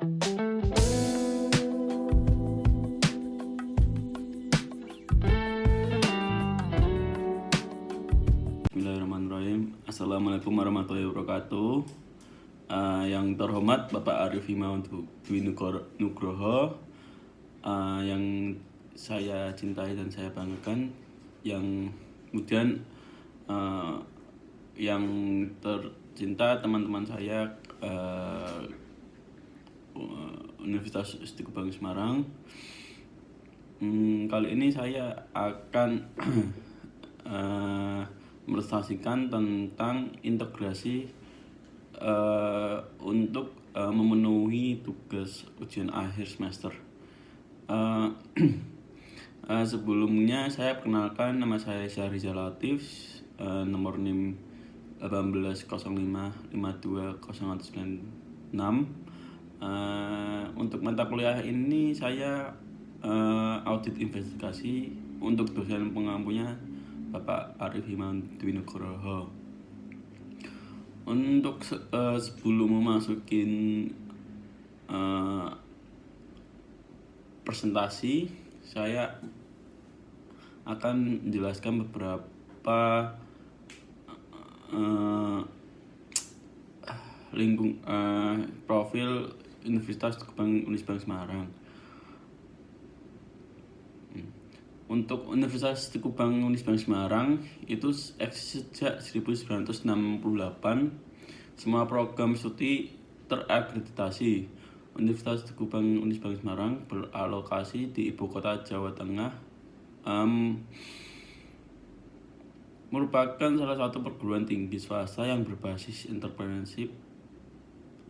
Bismillahirrahmanirrahim. Assalamualaikum warahmatullahi wabarakatuh. Yang terhormat Bapak Arif Himawan Dwi Nugroho, yang saya cintai dan saya banggakan, yang kemudian yang tercinta teman-teman saya, Universitas Istiqo Bank Semarang. Kali ini saya akan mepresentasikan tentang integrasi untuk memenuhi tugas ujian akhir semester. Sebelumnya saya perkenalkan, nama saya Syahrizal Latif, nomor NIM 1805520196. Untuk mata kuliah ini saya audit investigasi untuk dosen pengampunya Bapak Arif Himawan Dwi Nugroho. Untuk sebelum memasukin presentasi, saya akan menjelaskan beberapa profil Universitas Bank Semarang. Untuk Universitas Istiqo Bank Semarang itu eksis sejak 1968. Semua program studi terakreditasi. Universitas Istiqo Bank Semarang beralokasi di ibu kota Jawa Tengah, merupakan salah satu perguruan tinggi swasta yang berbasis entrepreneurship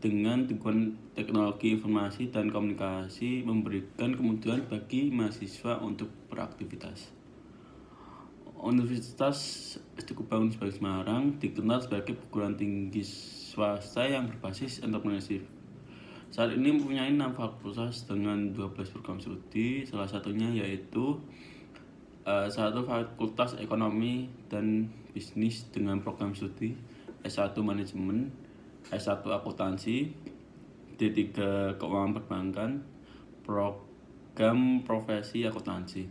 dengan dukungan teknologi informasi dan komunikasi, memberikan kemudahan bagi mahasiswa untuk beraktivitas. Universitas Istiqo Bank Semarang dikenal sebagai perguruan tinggi swasta yang berbasis entrepreneurship. Saat ini mempunyai 6 fakultas dengan 12 program studi, salah satunya yaitu satu Fakultas Ekonomi dan Bisnis dengan program studi S1 Manajemen, S1 Akuntansi, D3 Keuangan Perbankan, program Profesi Akuntansi.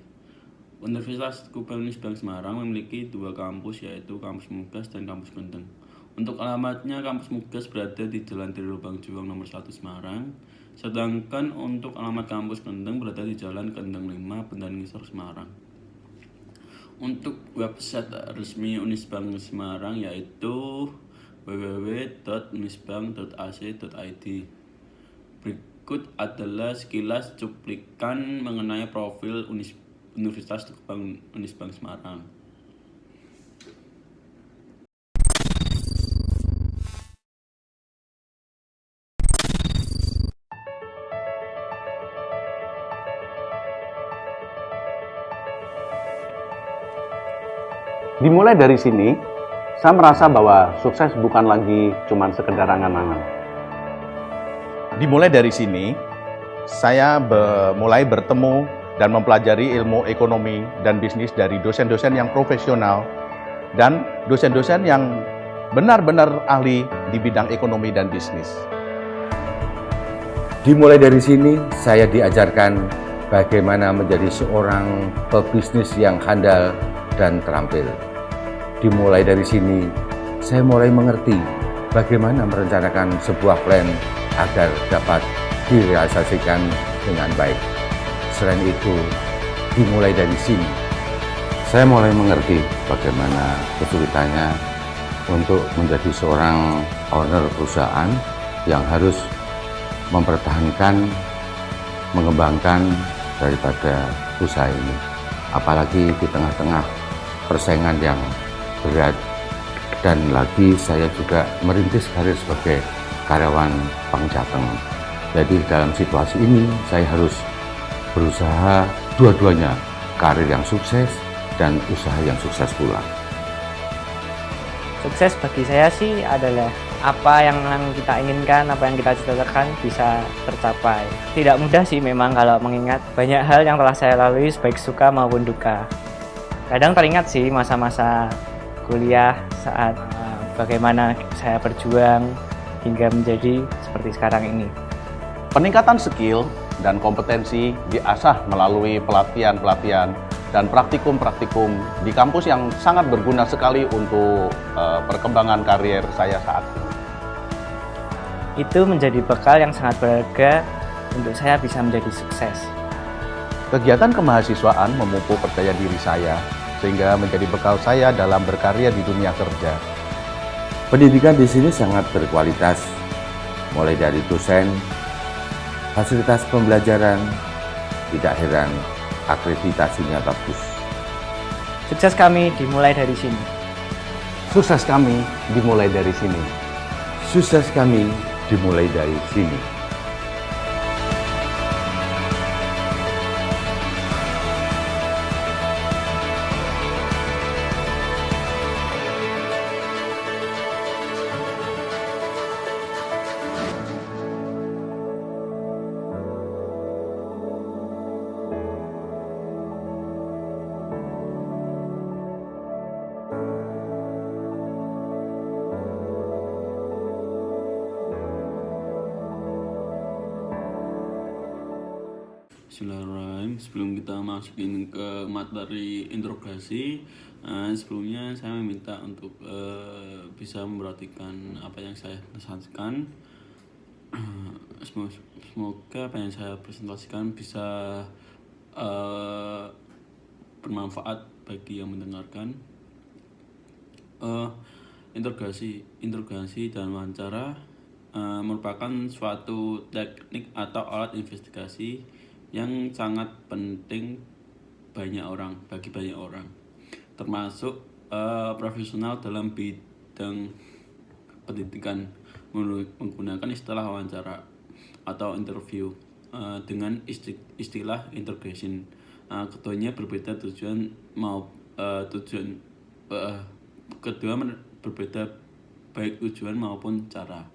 Universitas Istiqo Bank Semarang memiliki 2 kampus, yaitu Kampus Mugas dan Kampus Kendeng. Untuk alamatnya, Kampus Mugas berada di Jalan Tri Lubang Juang nomor 1 Semarang, sedangkan untuk alamat Kampus Kendeng berada di Jalan Kendeng 5 Bendaan Ngisor Semarang. Untuk website resmi Unisbank Semarang yaitu www.unisbank.ac.id. Berikut adalah sekilas cuplikan mengenai profil Universitas Istiqo Bank Semarang. Dimulai dari sini, saya merasa bahwa sukses bukan lagi cuma sekedar angan-angan. Dimulai dari sini, saya mulai bertemu dan mempelajari ilmu ekonomi dan bisnis dari dosen-dosen yang profesional dan dosen-dosen yang benar-benar ahli di bidang ekonomi dan bisnis. Dimulai dari sini, saya diajarkan bagaimana menjadi seorang pebisnis yang handal dan terampil. Dimulai dari sini, saya mulai mengerti bagaimana merencanakan sebuah plan agar dapat direalisasikan dengan baik. Selain itu, dimulai dari sini, saya mulai mengerti bagaimana kesulitannya untuk menjadi seorang owner perusahaan yang harus mempertahankan, mengembangkan daripada usaha ini. Apalagi di tengah-tengah persaingan yang berat, dan lagi saya juga merintis karir sebagai karyawan Bank Jateng. Jadi dalam situasi ini saya harus berusaha dua-duanya, karir yang sukses dan usaha yang sukses pula. Sukses bagi saya sih adalah apa yang kita inginkan, apa yang kita cita-citakan bisa tercapai. Tidak mudah sih memang kalau mengingat banyak hal yang telah saya lalui baik suka maupun duka. Kadang teringat sih masa-masa kuliah saat bagaimana saya berjuang hingga menjadi seperti sekarang ini. Peningkatan skill dan kompetensi diasah melalui pelatihan-pelatihan dan praktikum-praktikum di kampus yang sangat berguna sekali untuk perkembangan karier saya saat ini. Itu menjadi bekal yang sangat berharga untuk saya bisa menjadi sukses. Kegiatan kemahasiswaan memupuk percaya diri saya, sehingga menjadi bekal saya dalam berkarya di dunia kerja. Pendidikan di sini sangat berkualitas, mulai dari dosen, fasilitas pembelajaran, tidak heran akreditasinya bagus. Sukses kami dimulai dari sini. Sukses kami dimulai dari sini. Sukses kami dimulai dari sini. Bismillahirrahmanirrahim. Sebelum kita masukin ke materi interogasi, sebelumnya saya meminta untuk bisa memperhatikan apa yang saya presentasikan. Semoga apa yang saya presentasikan bisa bermanfaat bagi yang mendengarkan. Interogasi dan wawancara merupakan suatu teknik atau alat investigasi yang sangat penting bagi banyak orang, termasuk profesional dalam bidang pendidikan menggunakan istilah wawancara atau interview dengan istilah interrogation. Keduanya berbeda berbeda baik tujuan maupun cara.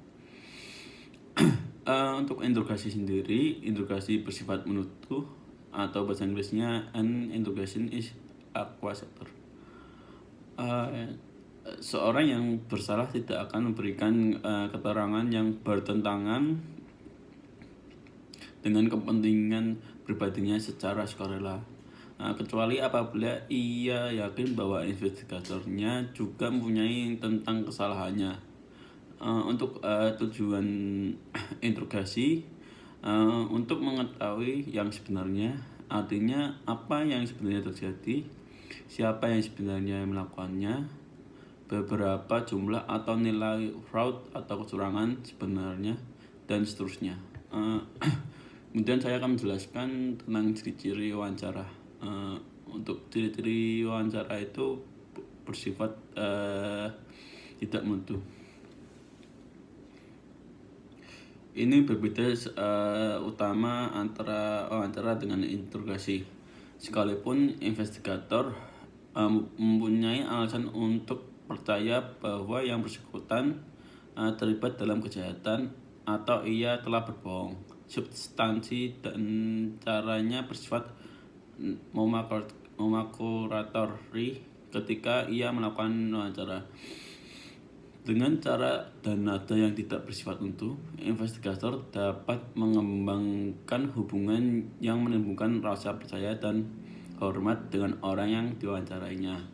Untuk interogasi sendiri, interogasi bersifat menuduh atau bahasa Inggrisnya an interrogation is accusator. Seorang yang bersalah tidak akan memberikan keterangan yang bertentangan dengan kepentingan pribadinya secara sukarela, kecuali apabila ia yakin bahwa investigatornya juga mempunyai tentang kesalahannya. Untuk tujuan interogasi untuk mengetahui yang sebenarnya, artinya apa yang sebenarnya terjadi, siapa yang sebenarnya melakukannya, beberapa jumlah atau nilai fraud atau kecurangan sebenarnya, dan seterusnya. Kemudian saya akan menjelaskan tentang ciri-ciri wawancara. Untuk ciri-ciri wawancara itu bersifat tidak menuduh. Ini berbeda utama antara wawancara dengan interogasi. Sekalipun investigator mempunyai alasan untuk percaya bahwa yang bersangkutan terlibat dalam kejahatan atau ia telah berbohong, substansi dan caranya bersifat memakuratori ketika ia melakukan wawancara. Dengan cara dan nada yang tidak bersifat utuh, investigator dapat mengembangkan hubungan yang menimbulkan rasa percaya dan hormat dengan orang yang diwawancarainya.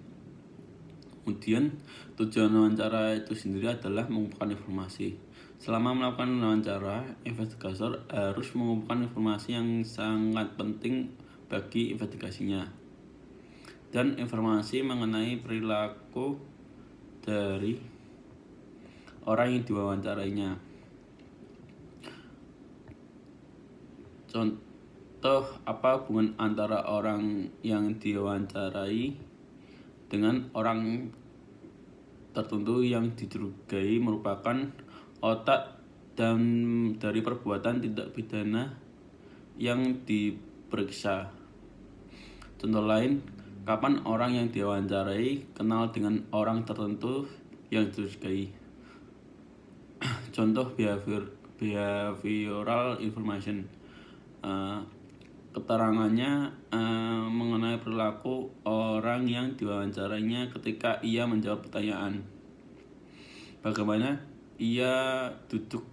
Kemudian, tujuan wawancara itu sendiri adalah mengumpulkan informasi. Selama melakukan wawancara, investigator harus mengumpulkan informasi yang sangat penting bagi investigasinya dan informasi mengenai perilaku dari orang yang diwawancarainya. Contoh, apa hubungan antara orang yang diwawancarai dengan orang tertentu yang dicurigai merupakan otak dan dari perbuatan tindak pidana yang diperiksa. Contoh lain, kapan orang yang diwawancarai kenal dengan orang tertentu yang dicurigai. Contoh behavioral information, keterangannya mengenai perilaku orang yang diwawancarainya ketika ia menjawab pertanyaan. Bagaimana ia duduk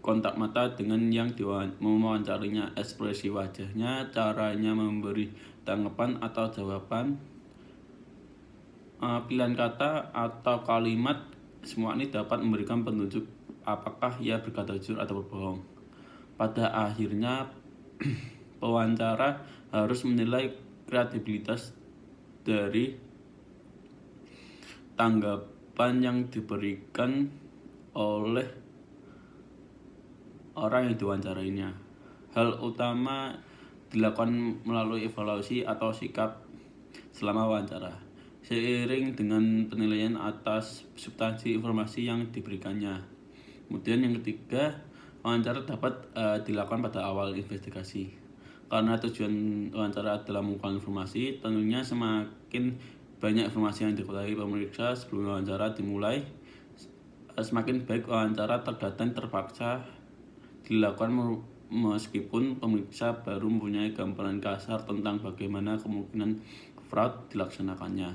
kontak mata dengan yang mewawancarinya, ekspresi wajahnya, caranya memberi tanggapan atau jawaban, pilihan kata atau kalimat, semua ini dapat memberikan petunjuk apakah ia berkata jujur atau berbohong. Pada akhirnya, pewawancara harus menilai kredibilitas dari tanggapan yang diberikan oleh orang yang diwawancarainya. Hal utama dilakukan melalui evaluasi atau sikap selama wawancara, seiring dengan penilaian atas substansi informasi yang diberikannya. Kemudian yang ketiga, wawancara dapat dilakukan pada awal investigasi. Karena tujuan wawancara adalah mengumpulkan informasi, tentunya semakin banyak informasi yang diketahui pemeriksa sebelum wawancara dimulai, semakin baik wawancara. Terkadang terpaksa dilakukan meskipun pemeriksa baru mempunyai gambaran kasar tentang bagaimana kemungkinan fraud dilaksanakannya,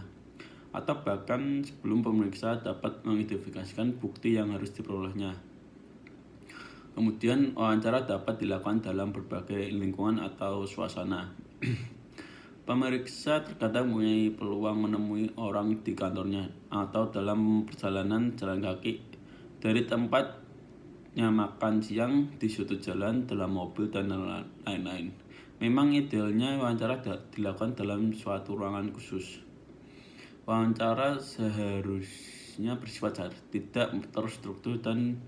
atau bahkan sebelum pemeriksa dapat mengidentifikasikan bukti yang harus diperolehnya. Kemudian wawancara dapat dilakukan dalam berbagai lingkungan atau suasana. Pemeriksa terkadang mempunyai peluang menemui orang di kantornya atau dalam perjalanan jalan kaki dari tempatnya makan siang, di sudut jalan, dalam mobil, dan lain-lain. Memang idealnya wawancara dilakukan dalam suatu ruangan khusus. Wawancara seharusnya bersifat tidak terstruktur dan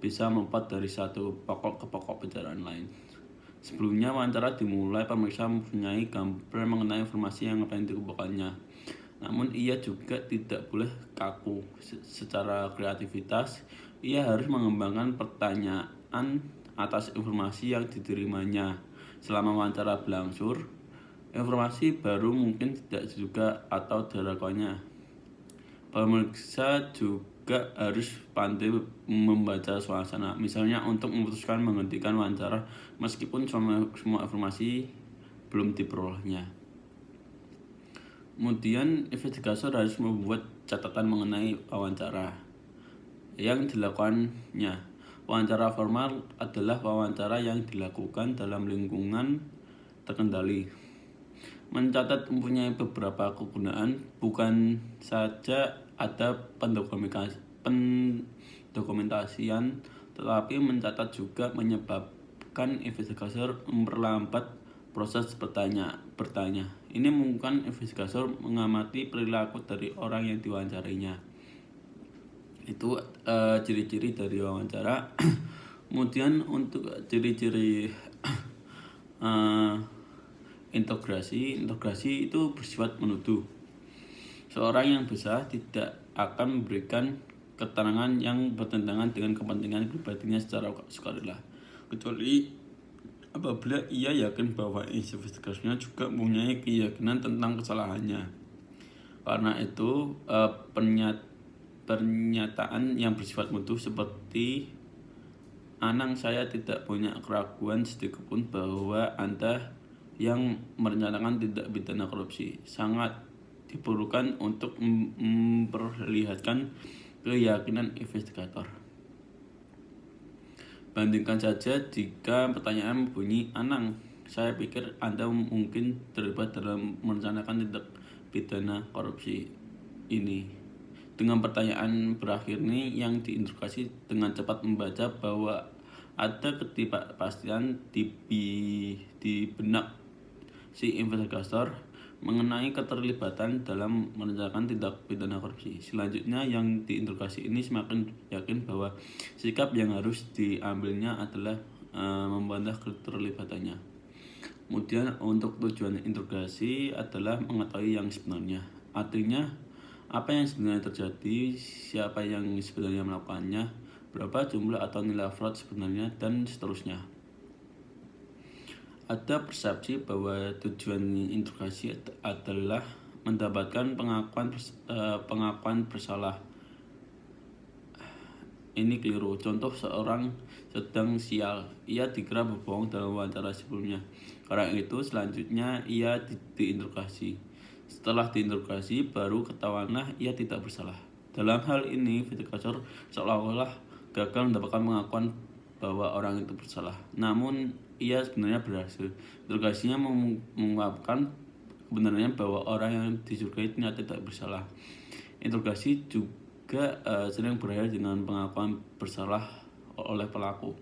bisa melompat dari satu pokok ke pokok pembicaraan lain. Sebelumnya wawancara dimulai, pemeriksa mempunyai gambaran mengenai informasi yang akan dikumpulkannya. Namun ia juga tidak boleh kaku. Secara kreativitas, ia harus mengembangkan pertanyaan atas informasi yang diterimanya. Selama wawancara berlangsung, informasi baru mungkin tidak diduga atau diragukannya. Pemeriksa juga harus pandai membaca suasana, misalnya untuk memutuskan menghentikan wawancara meskipun semua informasi belum diperolehnya. Kemudian investigator harus membuat catatan mengenai wawancara yang dilakukannya. Wawancara formal adalah wawancara yang dilakukan dalam lingkungan terkendali. Mencatat mempunyai beberapa kegunaan, bukan saja ada pendokumentasian, tetapi mencatat juga menyebabkan investigator memperlambat proses bertanya. Ini memungkinkan investigator mengamati perilaku dari orang yang diwawancarainya. Itu ciri-ciri dari wawancara. Kemudian untuk ciri-ciri integrasi itu bersifat menuduh. Seorang yang bersalah tidak akan memberikan keterangan yang bertentangan dengan kepentingan pribadinya secara sukarela, kecuali apabila ia yakin bahwa investigasinya juga mempunyai keyakinan tentang kesalahannya. Karena itu pernyataan yang bersifat menuduh seperti, "Anang, saya tidak punya keraguan sedikitpun bahwa Anda yang merencanakan tindak pidana korupsi," sangat diperlukan untuk memperlihatkan keyakinan investigator. Bandingkan saja jika pertanyaan berbunyi, "Anang, saya pikir Anda mungkin terlibat dalam merencanakan tindak pidana korupsi ini." Dengan pertanyaan berakhir ini, yang diinterogasi dengan cepat membaca bahwa ada ketidakpastian di benak si investigator mengenai keterlibatan dalam merencanakan tindak pidana korupsi. Selanjutnya, yang diinterogasi ini semakin yakin bahwa sikap yang harus diambilnya adalah membantah keterlibatannya. Kemudian untuk tujuan interogasi adalah mengetahui yang sebenarnya. Artinya, apa yang sebenarnya terjadi, siapa yang sebenarnya melakukannya, berapa jumlah atau nilai fraud sebenarnya, dan seterusnya. Ada persepsi bahwa tujuan interogasi adalah mendapatkan pengakuan bersalah. Ini keliru. Contoh, seorang sedang sial, ia dikira berbohong dalam wawancara sebelumnya. Karena itu selanjutnya ia diinterogasi. Setelah diinterogasi, baru ketahuanlah ia tidak bersalah. Dalam hal ini, investigator seolah-olah gagal mendapatkan pengakuan bahwa orang itu bersalah. Namun ia sebenarnya berhasil. Interogasinya mengungkapkan kebenarannya bahwa orang yang dicurigai ternyata tidak bersalah. Interogasi juga sering berakhir dengan pengakuan bersalah oleh pelaku.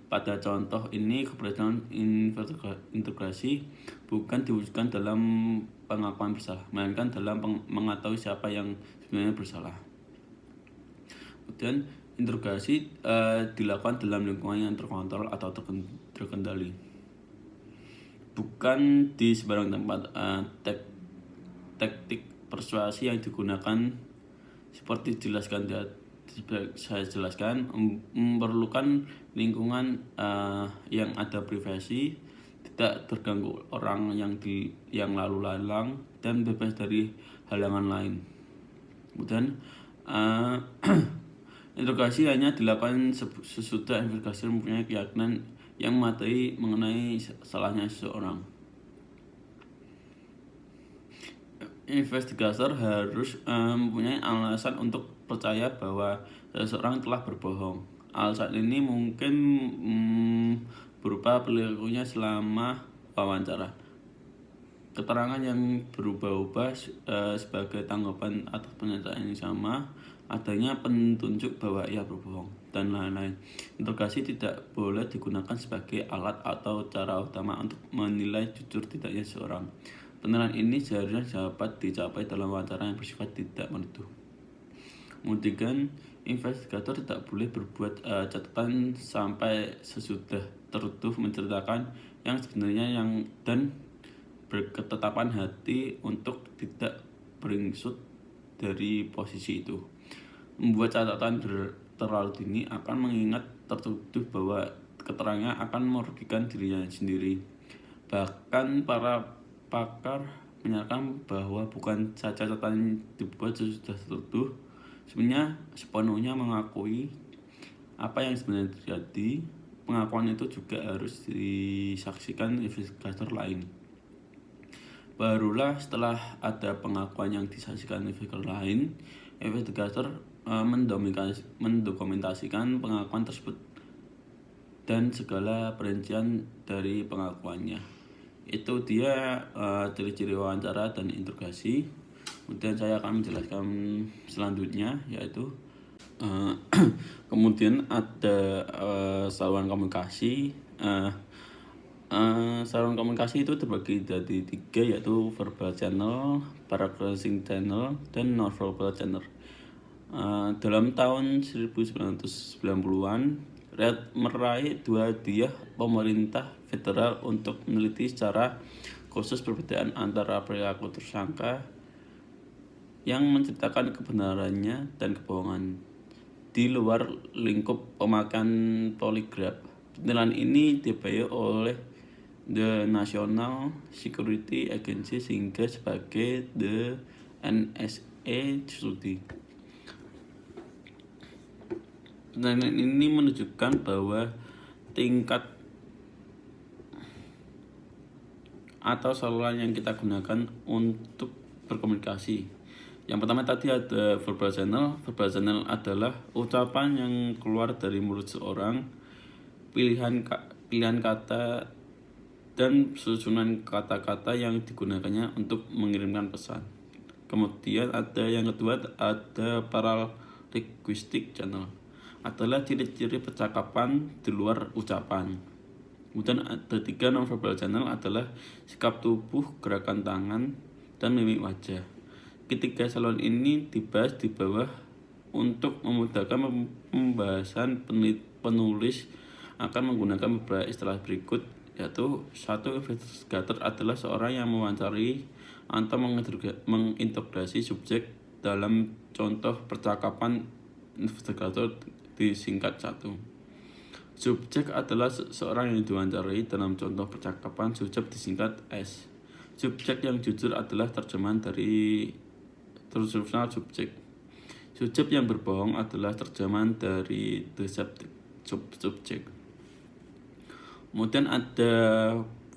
Pada contoh ini, keberhasilan interogasi bukan diwujudkan dalam pengakuan bersalah, melainkan dalam mengetahui siapa yang sebenarnya bersalah. Kemudian interogasi dilakukan dalam lingkungan yang terkontrol atau terkendali, bukan di sembarang tempat. Taktik persuasi yang digunakan seperti saya jelaskan memerlukan lingkungan yang ada privasi, tidak terganggu orang yang lalu lalang, dan bebas dari halangan lain. Kemudian interogasi hanya dilakukan sesudah investigator mempunyai keyakinan yang memadai mengenai salahnya seseorang. Investigator harus mempunyai alasan untuk percaya bahwa seseorang telah berbohong. Alasan ini mungkin berupa perilakunya selama wawancara, keterangan yang berubah-ubah sebagai tanggapan atas pernyataan yang sama, adanya petunjuk bahwa ia berbohong, dan lain-lain. Interogasi tidak boleh digunakan sebagai alat atau cara utama untuk menilai jujur tidaknya seseorang. Penilaian ini seharusnya dapat dicapai dalam wawancara yang bersifat tidak menuduh. Kemudian, investigator tidak boleh berbuat catatan sampai sesudah tertuduh menceritakan yang sebenarnya dan berketetapan hati untuk tidak beringsut dari posisi itu. Membuat catatan terlalu dini akan mengingat tertuduh bahwa keterangannya akan merugikan dirinya sendiri. Bahkan para pakar menyatakan bahwa bukan saja catatan dibuat sesudah tertuduh, sebenarnya sepenuhnya mengakui apa yang sebenarnya terjadi. Pengakuan itu juga harus disaksikan investigator lain. Barulah setelah ada pengakuan yang disaksikan investigator lain, investigator mendokumentasikan pengakuan tersebut dan segala perincian dari pengakuannya. Itu dia ciri-ciri wawancara dan interogasi. Kemudian saya akan menjelaskan selanjutnya, yaitu kemudian ada saluran komunikasi. Saluran komunikasi itu terbagi dari 3, yaitu verbal channel, paraphrasing channel, dan non-verbal channel. Dalam tahun 1990-an, Read meraih 2 hadiah pemerintah federal untuk meneliti secara khusus perbedaan antara perilaku tersangka yang menceritakan kebenarannya dan kebohongan di luar lingkup pemakaian poligraf. Penilaian ini dibiayai oleh The National Security Agency sehingga sebagai The NSA Study. Penilaian ini menunjukkan bahwa tingkat atau saluran yang kita gunakan untuk berkomunikasi. Yang pertama tadi ada verbal channel. Verbal channel adalah ucapan yang keluar dari mulut seorang, pilihan kata dan susunan kata-kata yang digunakannya untuk mengirimkan pesan. Kemudian ada yang kedua, ada paralinguistic channel, adalah ciri-ciri percakapan di luar ucapan. Kemudian ada 3 non-verbal channel, adalah sikap tubuh, gerakan tangan, dan mimik wajah. Ketiga saluran ini dibahas di bawah untuk memudahkan pembahasan. Penulis akan menggunakan beberapa istilah berikut, yaitu 1. Investigator adalah seorang yang mewawancari atau menginterogasi subjek. Dalam contoh percakapan, investigator disingkat 1. Subjek adalah seorang yang diwawancari. Dalam contoh percakapan, subjek disingkat S. Subjek yang jujur adalah terjemahan dari tersusunal subjek. Subjek yang berbohong adalah terjemahan dari deceptive subjek. Kemudian ada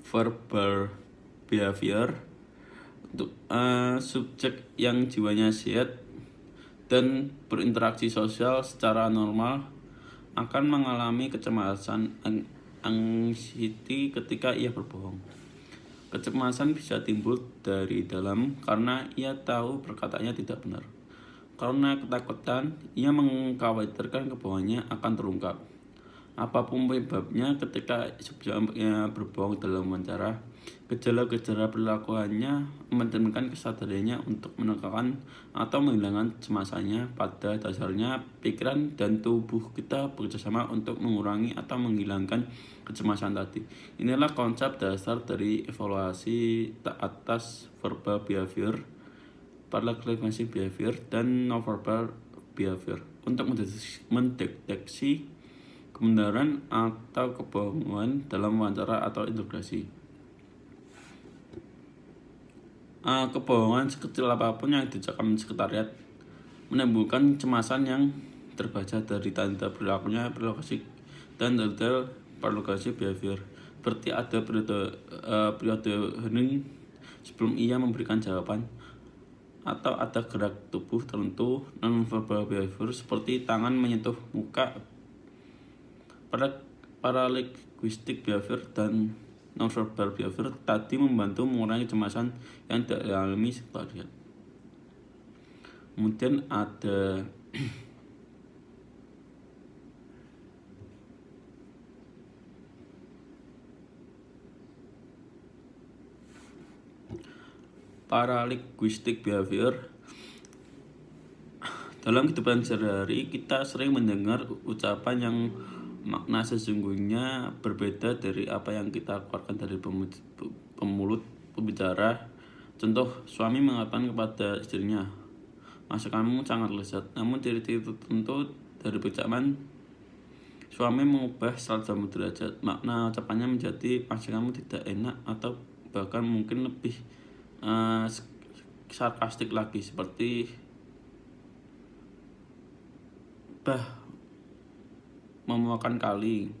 verbal behavior untuk subjek yang jiwanya sehat dan berinteraksi sosial secara normal akan mengalami kecemasan anxiety ketika ia berbohong. Kecemasan bisa timbul dari dalam karena ia tahu perkataannya tidak benar. Karena ketakutan, ia mengkhawatirkan kebohongannya akan terungkap. Apapun penyebabnya, ketika subjeknya berbohong dalam wawancara, gejala-gejala perilakuannya mencerminkan kesadarannya untuk menekan atau menghilangkan kecemasannya. Pada dasarnya, pikiran dan tubuh kita bekerjasama untuk mengurangi atau menghilangkan kecemasan tadi. Inilah konsep dasar dari evaluasi atas verbal behavior, parallelistic behavior, dan nonverbal behavior untuk mendeteksi kebenaran atau kebohongan dalam wawancara atau interogasi. Kebohongan sekecil apapun yang dicakap sekretariat menimbulkan kecemasan yang terbaca dari tanda perilakunya, perilaku dan detail parallelistic behavior. Seperti ada periode hening sebelum ia memberikan jawaban, atau ada gerak tubuh tertentu. Non-verbal behavior seperti tangan menyentuh muka, paralinguistic behavior, dan non-verbal behavior tadi membantu mengurangi kecemasan yang dialami sekretariat. Kemudian ada paralinguistic behavior. Dalam kehidupan sehari-hari, kita sering mendengar ucapan yang makna sesungguhnya berbeda dari apa yang kita keluarkan dari pemulut pembicara. Contoh, suami mengatakan kepada istrinya, "Masakanmu sangat lezat." Namun ciri-ciri tertentu dari ucapan suami mengubah 180 derajat. Makna ucapannya menjadi masakanmu tidak enak, atau bahkan mungkin lebih sarkastik lagi, seperti memakan kali.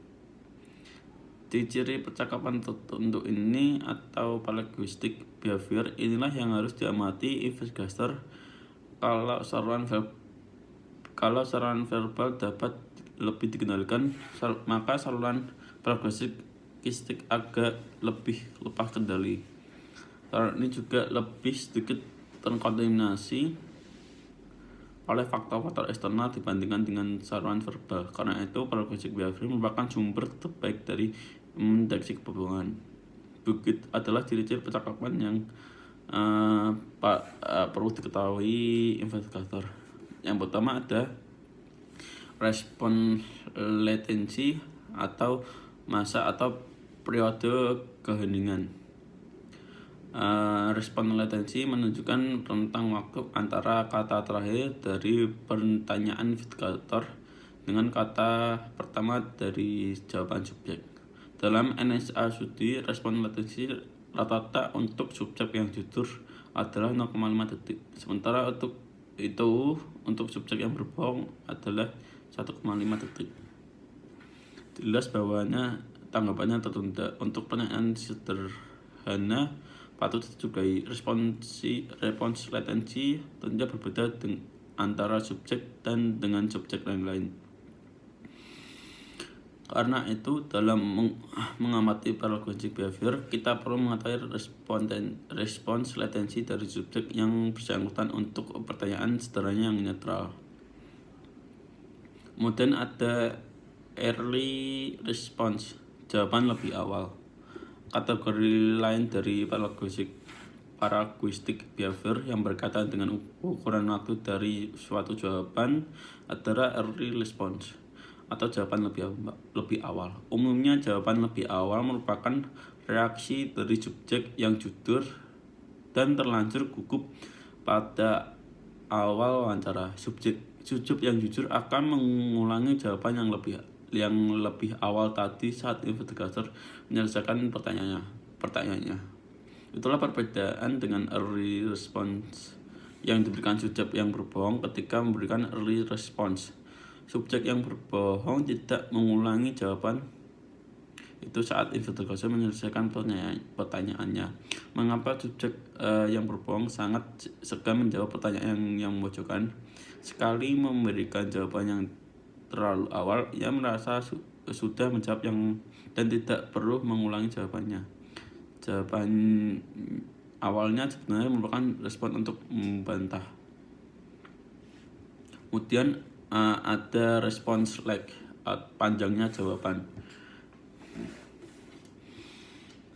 Ciri percakapan tertentu ini atau paralinguistic behavior inilah yang harus diamati investigator. Kalau saluran verbal dapat lebih dikendalikan, maka saluran paralinguistik agak lebih lepas kendali. Saluran ini juga lebih sedikit terkontaminasi oleh faktor-faktor eksternal dibandingkan dengan saluran verbal. Karena itu, paralinguistic behavior merupakan sumber terbaik dari mendeteksi kebohongan. Bukit adalah ciri-ciri percakapan yang perlu diketahui investigator. Yang pertama ada respon latency atau masa atau periode keheningan. Respon latency menunjukkan rentang waktu antara kata terakhir dari pertanyaan investigator dengan kata pertama dari jawaban subjek. Dalam NSA studi, respon latency rata-rata untuk subjek yang jujur adalah 0,5 detik. Sementara untuk subjek yang berbohong adalah 1,5 detik. Jelas bahwanya tanggapannya tertunda. Untuk pertanyaan sederhana, patut dicukai respons latency tentunya berbeda antara subjek dan dengan subjek lain. Karena itu, dalam mengamati paralinguistic behavior, kita perlu mengetahui respons latency dari subjek yang bersangkutan untuk pertanyaan sederhana yang netral. Kemudian ada early response, jawaban lebih awal. Kategori lain dari paralinguistic behavior yang berkaitan dengan ukuran waktu dari suatu jawaban adalah early response atau jawaban lebih awal. Umumnya jawaban lebih awal merupakan reaksi dari subjek yang jujur dan terlanjur gugup pada awal wawancara. Subjek yang jujur akan mengulangi jawaban yang lebih awal tadi saat investigator menyelesaikan pertanyaannya. Itulah perbedaan dengan early response yang diberikan subjek yang berbohong ketika memberikan early response. Subjek yang berbohong tidak mengulangi jawaban itu saat investigator menyelesaikan pertanyaannya. Mengapa subjek yang berbohong sangat segan menjawab pertanyaan yang memojokkan? Sekali memberikan jawaban yang terlalu awal, ia merasa sudah menjawab dan tidak perlu mengulangi jawabannya. Jawaban awalnya sebenarnya merupakan respon untuk membantah. Kemudian ada response lag, panjangnya jawaban.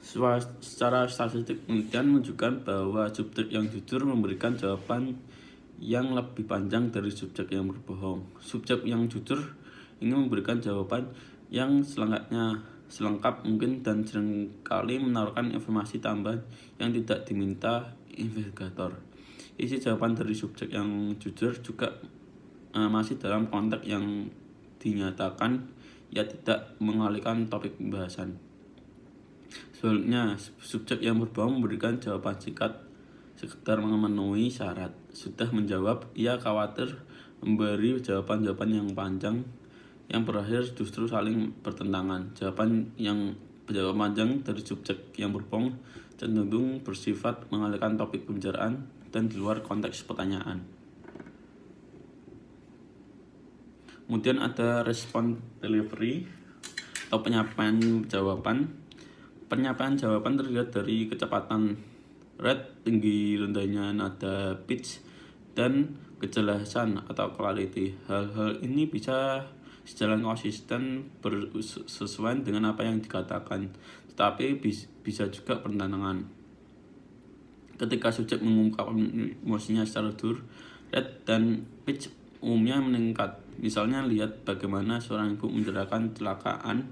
Secara statistik, penelitian menunjukkan bahwa subjek yang jujur memberikan jawaban yang lebih panjang dari subjek yang berbohong. Subjek yang jujur ingin memberikan jawaban yang selengkap mungkin dan seringkali menawarkan informasi tambahan yang tidak diminta investigator. Isi jawaban dari subjek yang jujur juga masih dalam konteks yang dinyatakan ia tidak mengalihkan topik pembahasan. Sebaliknya, subjek yang berbohong memberikan jawaban singkat sekedar memenuhi syarat. Sudah menjawab, ia khawatir memberi jawaban-jawaban yang panjang yang berakhir justru saling bertentangan. Jawaban panjang dari subjek yang berbohong cenderung bersifat mengalihkan topik pembicaraan dan di luar konteks pertanyaan. Kemudian ada response delivery atau penyampaian jawaban. Penyampaian jawaban terlihat dari kecepatan rate, tinggi rendahnya nada pitch, dan kejelasan atau clarity. Hal-hal ini bisa sejalan konsisten bersesuaian dengan apa yang dikatakan, tetapi bisa juga bertentangan. Ketika subjek mengungkapkan emosinya secara jujur, rate dan pitch umumnya meningkat. Misalnya, lihat bagaimana seorang ibu menceritakan kecelakaan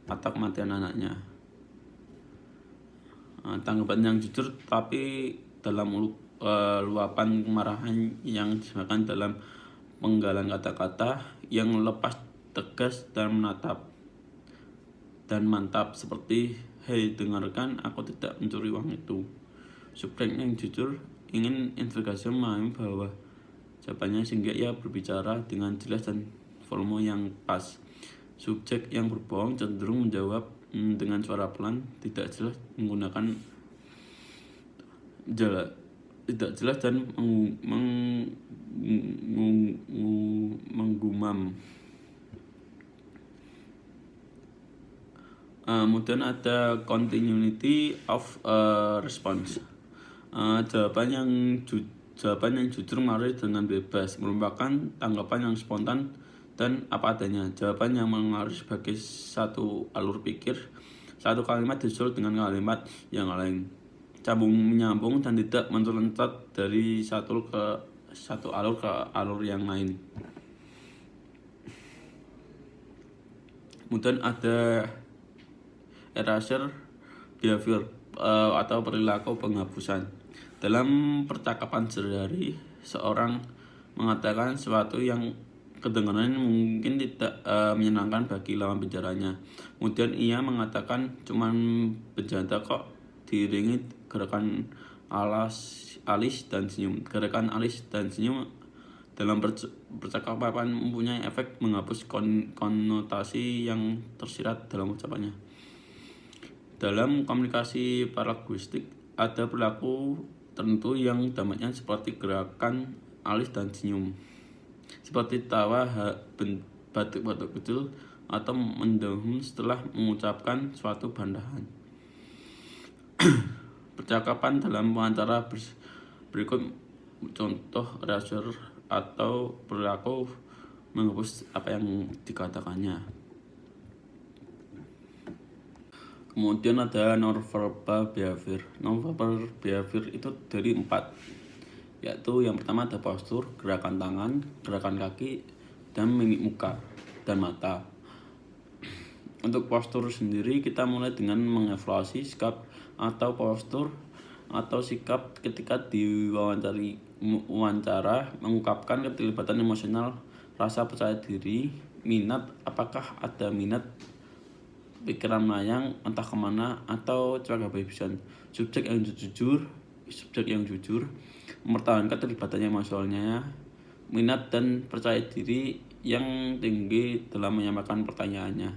atau kematian anaknya. Tanggapan yang jujur tapi dalam luapan kemarahan yang disampaikan dalam penggalan kata-kata yang lepas, tegas, dan mantap, seperti, "Hei, dengarkan, aku tidak mencuri uang itu." Subjek yang jujur ingin investigasi memahami bahwa jawabannya sehingga ia berbicara dengan jelas dan volume yang pas. Subjek yang berbohong cenderung menjawab dengan suara pelan, tidak jelas dan menggumam. Kemudian ada continuity of response. Jawaban yang jujur mengalir dengan bebas, merupakan tanggapan yang spontan dan apa adanya. Jawaban yang mengalir sebagai satu alur pikir, satu kalimat disusul dengan kalimat yang lain, menyambung dan tidak loncat dari satu alur ke alur yang lain. Kemudian ada erasure behavior atau perilaku penghapusan. Dalam percakapan sehari-hari, seorang mengatakan sesuatu yang kedengarannya mungkin tidak menyenangkan bagi lawan bicaranya. Kemudian ia mengatakan, "Cuman bercanda kok," diiringi gerakan alis dan senyum. Gerakan alis dan senyum dalam percakapan mempunyai efek menghapus konotasi yang tersirat dalam ucapannya. Dalam komunikasi paralinguistik ada perilaku tertentu yang dampaknya seperti gerakan alis dan senyum, seperti tawa, batuk-batuk kecil, atau mendahului setelah mengucapkan suatu bandahan. Percakapan dalam wawancara berikut contoh erasure atau perilaku menghapus apa yang dikatakannya. Kemudian ada nonverbal behavior. Nonverbal behavior itu dari 4, yaitu yang pertama ada postur, gerakan tangan, gerakan kaki, dan mimik muka dan mata. Untuk postur sendiri, kita mulai dengan mengevaluasi sikap atau postur atau sikap ketika diwawancara, mengungkapkan keterlibatan emosional, rasa percaya diri, minat, apakah ada minat, pikiran melayang entah kemana, atau cuaca kebebasan. Subjek yang jujur mempertahankan keterlibatannya emosionalnya, minat dan percaya diri yang tinggi dalam menyampaikan pernyataannya.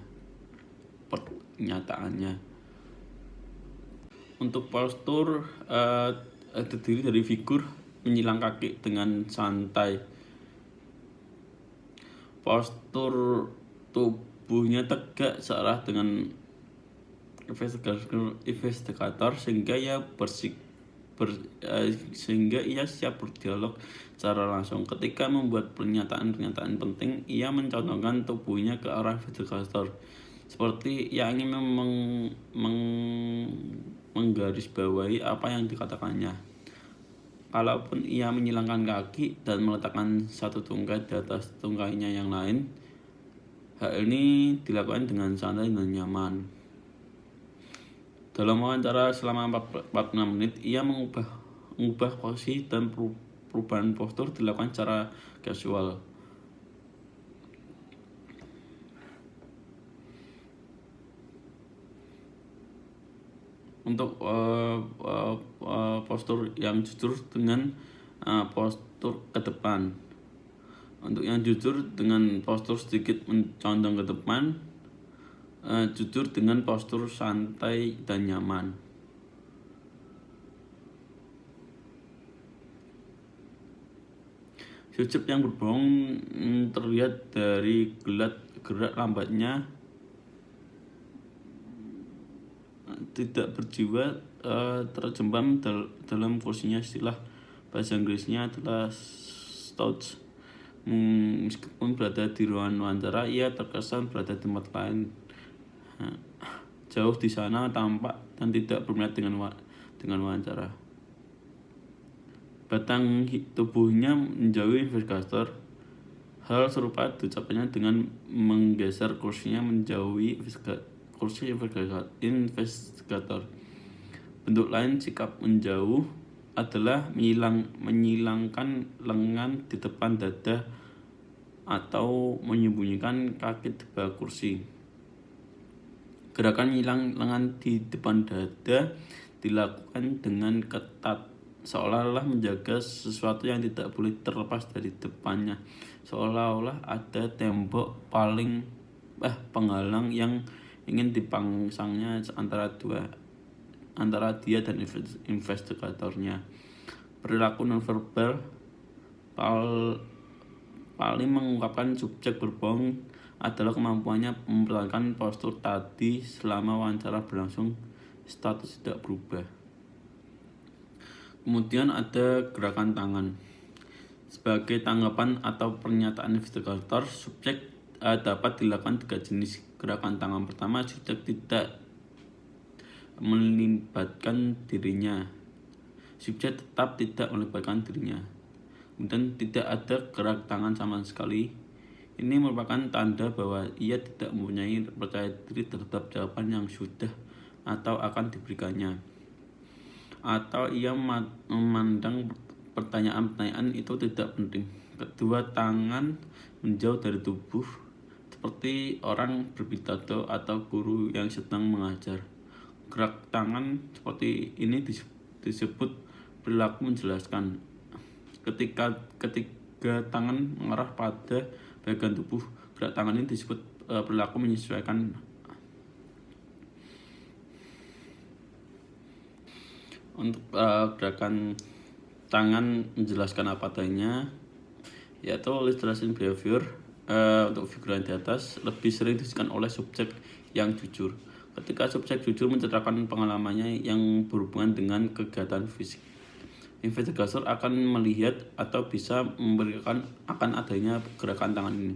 Untuk postur terdiri dari figur menyilang kaki dengan santai. Postur tubuhnya tegak searah dengan investigator sehingga ia siap berdialog secara langsung. Ketika membuat pernyataan-pernyataan penting, ia mencondongkan tubuhnya ke arah investigator, seperti ia ingin menggarisbawahi apa yang dikatakannya. Kalaupun ia menyilangkan kaki dan meletakkan satu tungkai di atas tungkainya yang lain, hal ini dilakukan dengan santai dan nyaman. Dalam wawancara selama 46 menit, ia mengubah posisi dan perubahan postur dilakukan secara casual. Untuk postur yang jujur dengan postur ke depan. Untuk yang jujur dengan postur sedikit mencondong ke depan, jujur dengan postur santai dan nyaman. Sujud yang berbohong terlihat dari gerak lambatnya, tidak berjiwa, terjembam dalam kursinya. Istilah bahasa Inggrisnya adalah slouch. Meskipun berada di ruangan wawancara, ia terkesan berada di tempat lain, jauh di sana, tampak dan tidak berminat dengan wawancara. Batang tubuhnya menjauhi investigator. Hal serupa diucapkannya dengan menggeser kursinya menjauhi kursi investigator. Bentuk lain sikap menjauh adalah menyilangkan lengan di depan dada atau menyembunyikan kaki di bawah kursi. Gerakan menyilang lengan di depan dada dilakukan dengan ketat, seolah-olah menjaga sesuatu yang tidak boleh terlepas dari depannya, seolah-olah ada tembok penghalang yang ingin dipangsangnya antara dia dan investigatornya. Perilaku nonverbal paling mengungkapkan subjek berbohong adalah kemampuannya mempertahankan postur tadi selama wawancara berlangsung, status tidak berubah. Kemudian ada gerakan tangan. Sebagai tanggapan atau pernyataan investigator, subjek dapat dilakukan 3 jenis gerakan tangan. Pertama, subjek tidak melibatkan dirinya. Subjek tetap tidak melibatkan dirinya. Kemudian tidak ada gerak tangan sama sekali. Ini merupakan tanda bahwa ia tidak mempunyai percaya diri terhadap jawaban yang sudah atau akan diberikannya, atau ia memandang pertanyaan-pertanyaan itu tidak penting. Kedua, tangan menjauh dari tubuh, seperti orang berpidato atau guru yang sedang mengajar. Gerak tangan seperti ini disebut perilaku menjelaskan. Ketika tangan mengarah pada bagian tubuh, gerak tangan ini disebut perilaku menyesuaikan. Untuk gerakan tangan menjelaskan apa adanya, yaitu illustration behavior, untuk figuran di atas lebih sering disajikan oleh subjek yang jujur. Ketika subjek jujur menceritakan pengalamannya yang berhubungan dengan kegiatan fisik, investigator akan melihat atau bisa memberikan akan adanya gerakan tangan ini.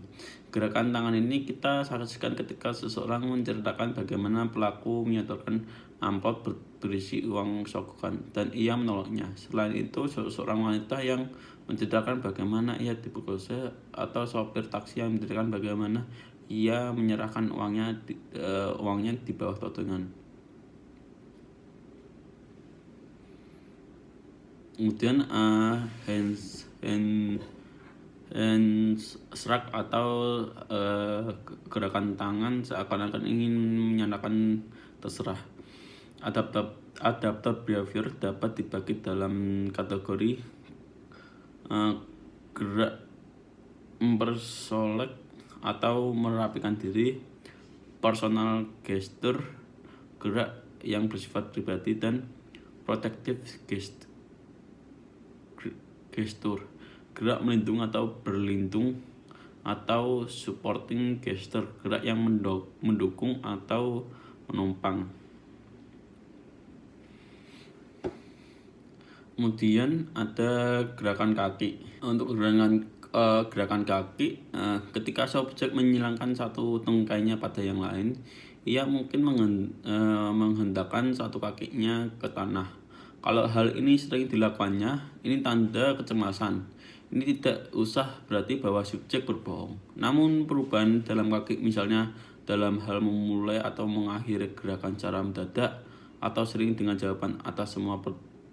Gerakan tangan ini kita saksikan ketika seseorang menceritakan bagaimana pelaku menyetorkan amplop berisi uang sogokan dan ia menolaknya. Selain itu, seorang wanita yang menceritakan bagaimana ia diperkosa, atau sopir taksi yang menceritakan bagaimana ia menyerahkan uangnya di bawah todongan. Kemudian hand shrug atau gerakan tangan seakan-akan ingin menyatakan terserah. Adaptive behavior dapat dibagi dalam kategori gerak mempersolek atau merapikan diri, personal gesture, gerak yang bersifat pribadi, dan protective gesture, gerak melindungi atau berlindung atau supporting gesture, gerak yang mendukung atau menopang. Kemudian ada gerakan kaki. Untuk gerakan kaki, ketika subjek menyilangkan satu tungkainya pada yang lain, ia mungkin menghendakkan satu kakinya ke tanah. Kalau hal ini sering dilakukannya, ini tanda kecemasan. Ini tidak usah berarti bahwa subjek berbohong. Namun perubahan dalam kaki, misalnya dalam hal memulai atau mengakhiri gerakan secara mendadak atau sering dengan jawaban atas semua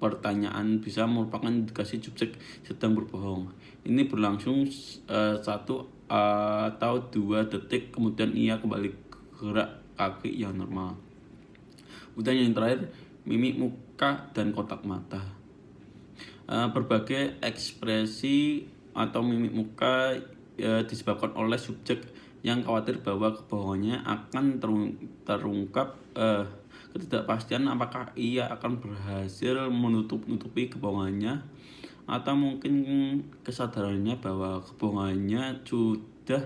pertanyaan, bisa merupakan indikasi subjek sedang berbohong. Ini berlangsung 1 atau 2 detik, kemudian ia kembali gerak kaki yang normal. Kemudian yang terakhir, mimik muka dan kontak mata. Berbagai ekspresi atau mimik muka disebabkan oleh subjek yang khawatir bahwa kebohongannya akan terungkap. Ketidakpastian apakah ia akan berhasil menutupi kebohongannya, atau mungkin kesadarannya bahwa kebohongannya sudah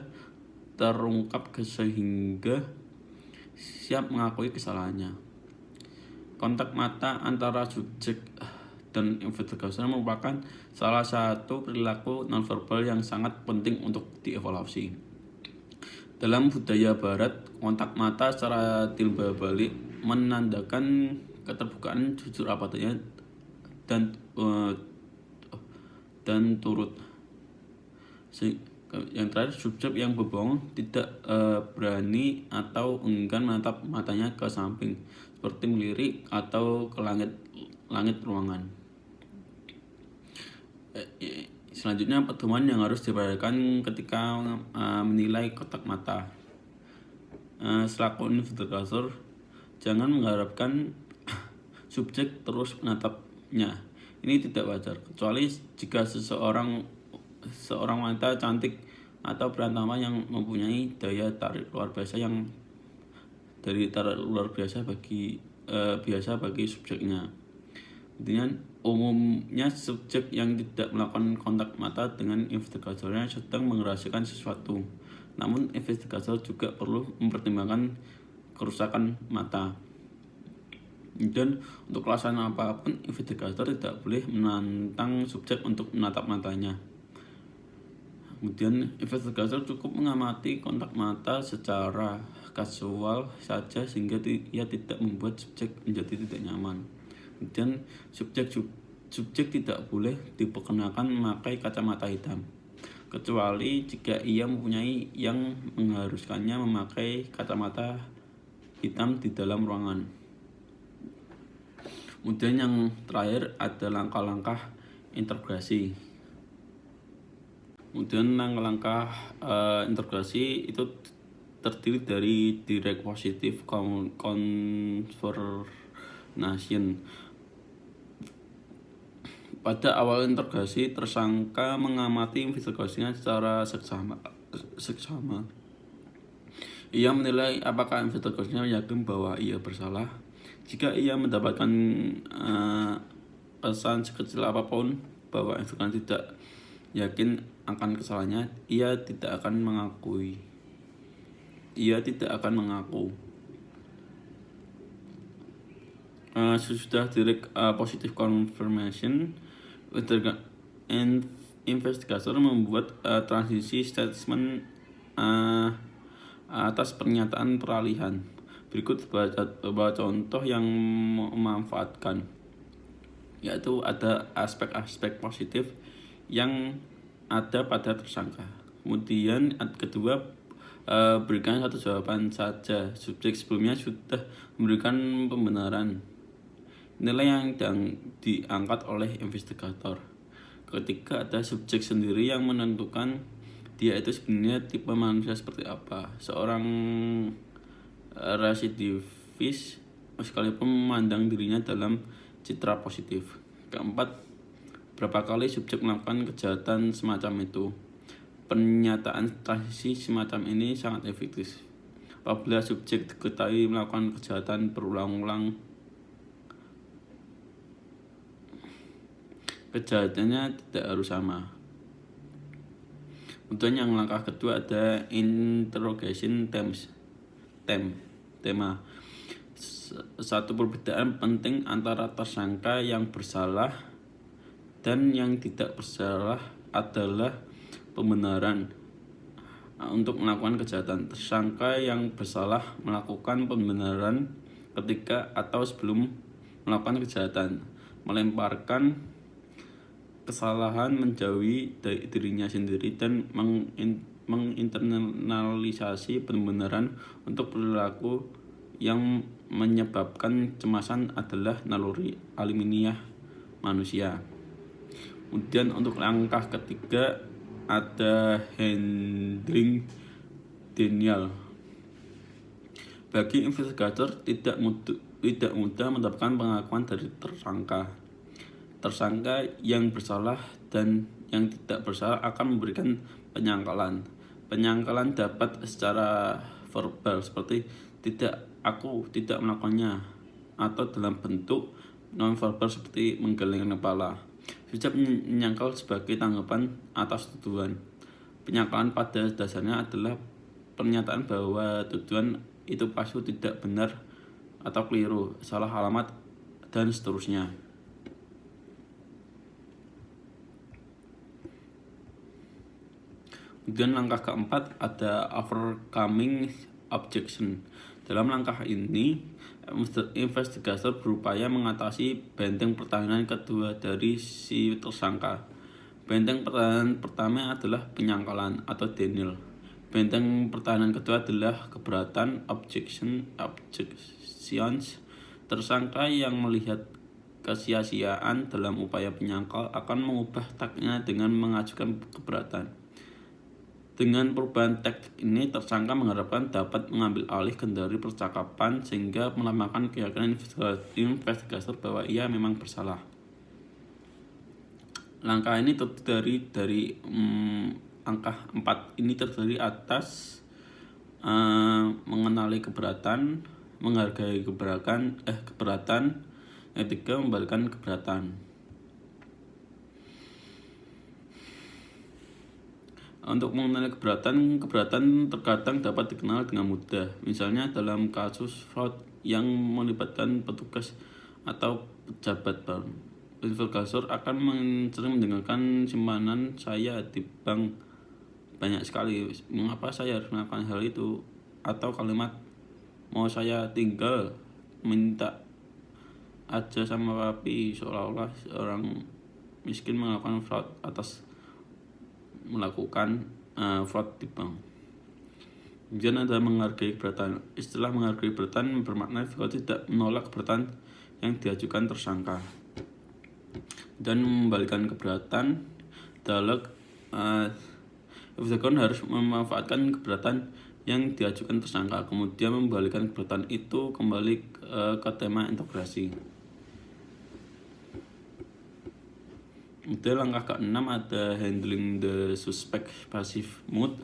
terungkap sehingga siap mengakui kesalahannya. Kontak mata antara subjek dan investigator merupakan salah satu perilaku nonverbal yang sangat penting untuk dievaluasi. Dalam budaya barat, kontak mata secara timbal balik menandakan keterbukaan, jujur apa adanya, dan turut. Yang terakhir, subjek yang berbohong tidak berani atau enggan menatap matanya ke samping, seperti melirik atau ke langit ruangan. Selanjutnya, pedoman yang harus diperhatikan ketika menilai kontak mata. Selaku investigator, jangan mengharapkan subjek terus menatapnya. Ini tidak wajar, kecuali jika seorang wanita cantik atau berantaman yang mempunyai daya tarik luar biasa bagi subjeknya. Dengan umumnya subjek yang tidak melakukan kontak mata dengan investigatornya sedang merahasiakan sesuatu. Namun investigator juga perlu mempertimbangkan kerusakan mata. Dan untuk alasan apapun, investigator tidak boleh menantang subjek untuk menatap matanya. Kemudian investigator cukup mengamati kontak mata secara kasual saja sehingga ia tidak membuat subjek menjadi tidak nyaman. Kemudian subjek tidak boleh diperkenakan memakai kacamata hitam, kecuali jika ia mempunyai yang mengharuskannya memakai kacamata hitam di dalam ruangan. Kemudian yang terakhir ada langkah-langkah interogasi. Kemudian langkah-langkah interogasi itu terdiri dari direct positive confirmation. Pada awal interogasi, tersangka mengamati investigasinya secara seksama. Ia menilai apakah investigasinya yakin bahwa ia bersalah. Jika ia mendapatkan pesan sekecil apapun bahwa investigasi tidak yakin akan kesalahannya, ia tidak akan mengaku. Sesudah direct positive confirmation, investigator membuat transisi statement atas pernyataan peralihan. Berikut beberapa contoh yang memanfaatkan, yaitu ada aspek-aspek positif yang ada pada tersangka. Kemudian kedua, berikan satu jawaban saja. Subjek sebelumnya sudah memberikan pembenaran. Nilai yang diangkat oleh investigator. Ketiga, ada subjek sendiri yang menentukan dia itu sebenarnya tipe manusia seperti apa. Seorang residivis sekalipun memandang dirinya dalam citra positif. Keempat, berapa kali subjek melakukan kejahatan semacam itu. Pernyataan transisi semacam ini sangat efektif. Apabila subjek diketahui melakukan kejahatan berulang-ulang, kejahatannya tidak harus sama. Kemudian yang langkah kedua ada interrogation tema. Satu perbedaan penting antara tersangka yang bersalah dan yang tidak bersalah adalah pembenaran untuk melakukan kejahatan. Tersangka yang bersalah melakukan pembenaran ketika atau sebelum melakukan kejahatan, melemparkan kesalahan menjauhi dari dirinya sendiri dan menginternalisasi pembenaran untuk perilaku yang menyebabkan kecemasan adalah naluri alamiah manusia. Kemudian untuk langkah ketiga ada handling denial. Bagi investigator tidak mudah mendapatkan pengakuan dari tersangka. Tersangka yang bersalah dan yang tidak bersalah akan memberikan penyangkalan. Penyangkalan dapat secara verbal seperti aku tidak melakukannya, atau dalam bentuk nonverbal seperti menggelengkan kepala. Bisa menyangkal sebagai tanggapan atas tuduhan. Penyangkalan pada dasarnya adalah pernyataan bahwa tuduhan itu pasti tidak benar atau keliru, salah alamat, dan seterusnya. Kemudian langkah keempat ada overcoming objection. Dalam langkah ini, investigator berupaya mengatasi benteng pertahanan kedua dari si tersangka. Benteng pertahanan pertama adalah penyangkalan atau denial. Benteng pertahanan kedua adalah keberatan objections. Tersangka yang melihat kesia-siaan dalam upaya penyangkal akan mengubah taktiknya dengan mengajukan keberatan. Dengan perubahan taktik ini, tersangka mengharapkan dapat mengambil alih kendali percakapan sehingga melemahkan keyakinan investigator bahwa ia memang bersalah. Langkah ini terdiri dari angka 4 ini terdiri atas mengenali keberatan, menghargai keberatan, yang ketiga membalikan keberatan. Untuk mengenali keberatan terkadang dapat dikenal dengan mudah. Misalnya dalam kasus fraud yang melibatkan petugas atau pejabat bank, investigator akan sering mendengarkan simpanan saya di bank banyak sekali. Mengapa saya harus melakukan hal itu? Atau kalimat mau saya tinggal minta aja sama papi, seolah-olah seorang miskin melakukan fraud atas melakukan fraud di bank. Kemudian ada menghargai keberatan. Istilah menghargai keberatan bermakna investigator tidak menolak keberatan yang diajukan tersangka dan membalikan keberatan. Dialog investigator harus memanfaatkan keberatan yang diajukan tersangka, kemudian membalikan keberatan itu kembali ke tema integrasi. Kemudian langkah ke-6 ada handling the suspect passive mood.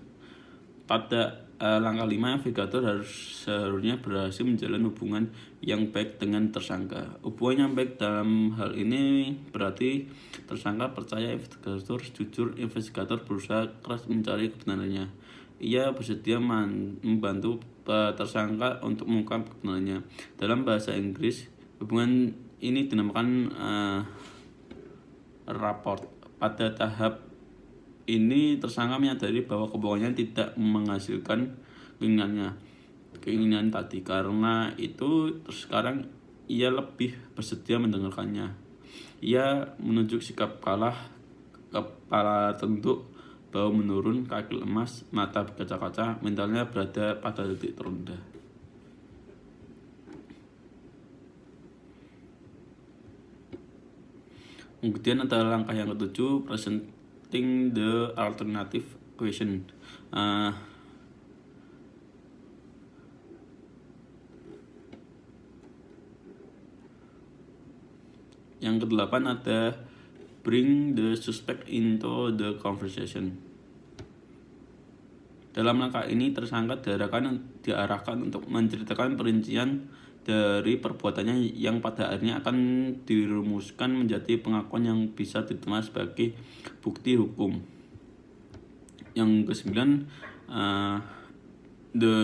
Pada langkah 5, investigator seharusnya berhasil menjalin hubungan yang baik dengan tersangka. Hubungan yang baik dalam hal ini berarti tersangka percaya investigator jujur, investigator berusaha keras mencari kebenarannya. Ia bersedia membantu tersangka untuk mengungkap kebenarannya. Dalam bahasa Inggris, hubungan ini dinamakan rapport. Pada tahap ini tersangka menyadari bahwa kebohongannya tidak menghasilkan keinginan tadi. Karena itu sekarang ia lebih bersedia mendengarkannya. Ia menunjuk sikap kalah, kepala tunduk, bau menurun, kaki lemas, mata berkaca-kaca, mentalnya berada pada titik terendah. Kemudian ada langkah yang ke-7, presenting the alternative question. Yang ke-8 ada bring the suspect into the conversation. Dalam langkah ini tersangka diarahkan untuk menceritakan perincian dari perbuatannya yang pada akhirnya akan dirumuskan menjadi pengakuan yang bisa diterima sebagai bukti hukum. Yang ke-9, the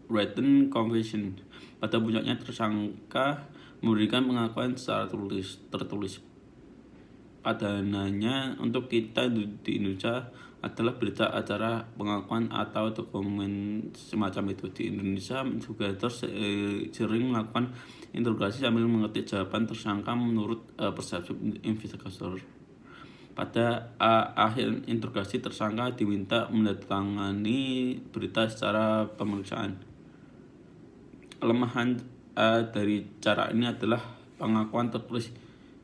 written confession. Pada puncaknya tersangka memberikan pengakuan secara tertulis. Padananya untuk kita di Indonesia adalah berita acara pengakuan atau dokumen semacam itu. Di Indonesia juga sering melakukan interogasi sambil mengetik jawaban tersangka menurut persepsi investigator. Pada akhir interogasi, tersangka diminta menandatangani berita secara pemeriksaan. Kelemahan dari cara ini adalah pengakuan tertulis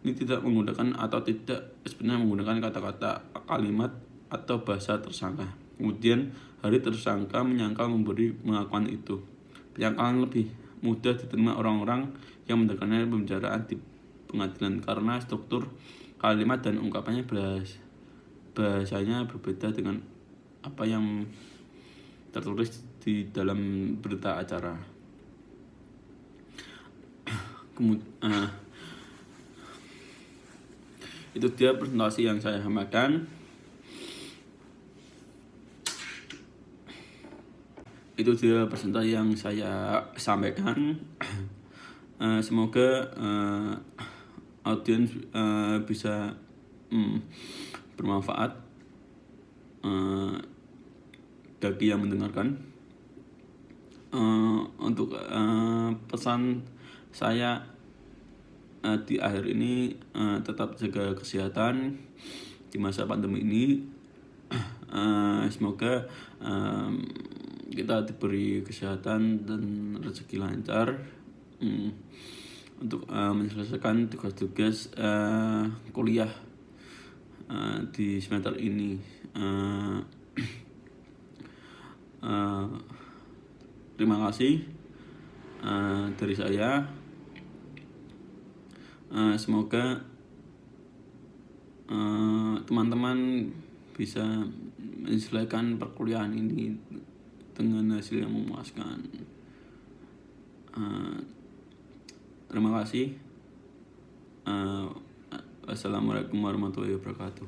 ini tidak menggunakan atau tidak sebenarnya menggunakan kata-kata, kalimat, atau bahasa tersangka. Kemudian hari tersangka menyangkal memberi pengakuan itu. Penyangkalan lebih mudah diterima orang-orang yang mendengarnya pembicaraan di pengadilan karena struktur kalimat dan ungkapannya bahasanya berbeda dengan apa yang tertulis di dalam berita acara. Itu dia presentasi yang saya sampaikan. Semoga audiens bisa bermanfaat bagi yang mendengarkan. Untuk pesan saya di akhir ini, tetap jaga kesehatan di masa pandemi ini. Semoga kita diberi kesehatan dan rezeki lancar untuk menyelesaikan tugas-tugas kuliah di semester ini. Terima kasih dari saya. Semoga teman-teman bisa menyelesaikan perkuliahan ini dengan hasil yang memuaskan. Terima kasih. Wassalamualaikum warahmatullahi wabarakatuh.